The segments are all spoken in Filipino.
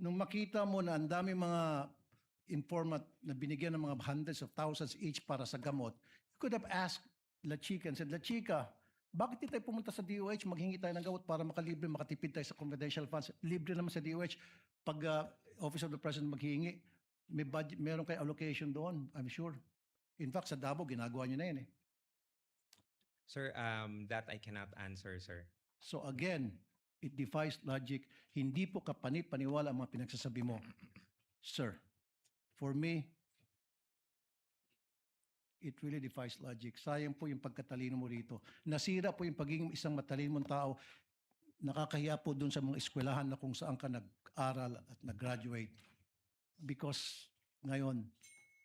nung makita mo na ang dami mga informant na binigyan ng mga hundreds of thousands each para sa gamot, you could have asked La Chica and said, La Chica, bakit di tayo pumunta sa DOH, maghingi tayo ng gamot para makalibre, makatipid tayo sa confidential funds. Libre naman sa DOH. Pag Office of the President maghingi, may budget, meron kayo allocation doon, I'm sure. In fact, sa Davao, ginagawa nyo na yun eh. Sir, that I cannot answer, sir. So again, it defies logic. Hindi po kapani-paniwala ang mga pinagsasabi mo. Sir, for me, it really defies logic. Sayang po yung pagkatalino mo rito. Nasira po yung pagiging isang matalino mong tao. Nakakahiya po dun sa mga eskwelahan na kung saan ka nag-aral at nag-graduate. Because ngayon,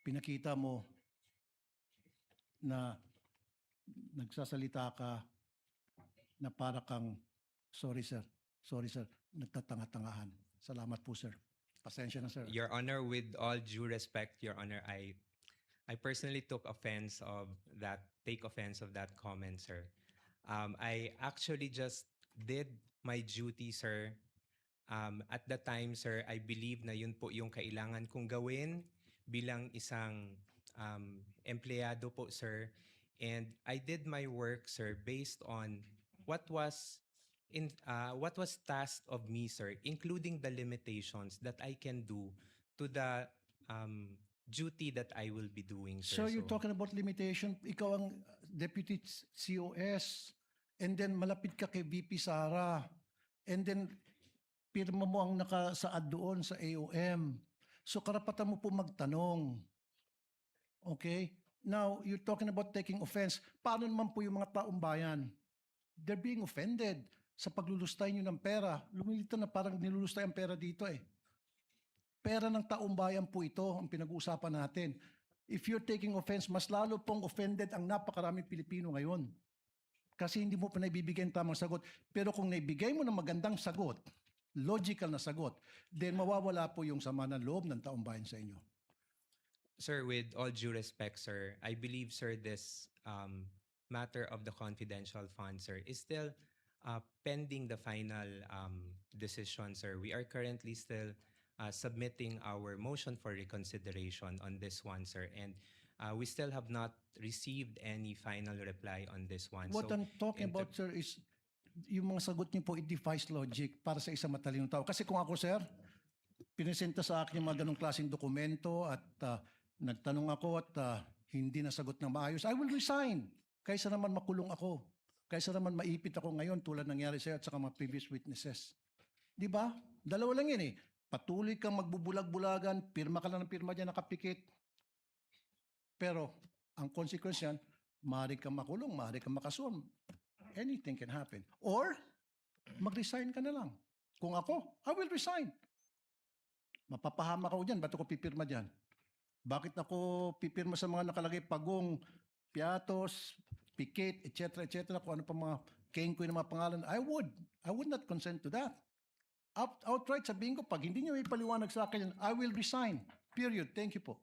pinakita mo na nagsasalita ka na para kang, sorry sir, nagtatanga-tangahan. Salamat po sir. Pasensya na sir. Your Honor, with all due respect, Your Honor, I personally take offense of that comment, sir. I actually just did my duty, sir. At the time, sir, I believe na yun po yung kailangan kong gawin bilang isang empleyado po, sir. And I did my work, sir, based on what was tasked of me, sir, including the limitations that I can do to the duty that I will be doing, sir. So you're talking about limitation. Ikaw ang deputy COS, and then malapit ka kay VP Sara, and then pirma mo ang nakasaad doon sa AOM. So karapatan mo po magtanong. Okay? Now, you're talking about taking offense. Paano naman po yung mga taong bayan? They're being offended sa paglulustay nyo ng pera. Lumilita na parang nilulustay ang pera dito eh. Pera ng taong bayan po ito ang pinag-uusapan natin. If you're taking offense, mas lalo pong offended ang napakaraming Pilipino ngayon. Kasi hindi mo pa naibibigay ang tamang sagot. Pero kung naibigay mo ng magandang sagot, logical na sagot, then mawawala po yung sama ng loob ng taong bayan sa inyo. Sir, with all due respect, sir, I believe, sir, this matter of the confidential fund, sir, is still pending the final decision, sir. We are currently still submitting our motion for reconsideration on this one, sir, and we still have not received any final reply on this one. What I'm talking about, sir, is yung mga sagot niyo po, it defies logic para sa isang matalinong tao. Kasi kung ako, sir, pinesenta sa akin yung mga ganong klaseng dokumento at nagtanong ako at hindi nasagot ng maayos, I will resign. Kaysa naman makulong ako. Kaysa naman maipit ako ngayon tulad nangyari sa'yo at saka mga previous witnesses. Di ba? Dalawa lang yun eh. Patuloy kang magbubulag-bulagan, pirma ka lang ng pirma dyan, nakapikit. Pero, ang consequence yan, maaari kang makulong, maaari kang makasuhan. Anything can happen. Or, mag-resign ka na lang. Kung ako, I will resign. Mapapahama ako dyan, ba't ako pipirma dyan? Bakit ako pipirma sa mga nakalagay pagong, piatos, pikit, etc., kung ano pa mga kengkoy na mga pangalan? I would not consent to that. Outright sabihin ko, pag hindi niyo ipaliwanag sa akin, I will resign. Period. Thank you po.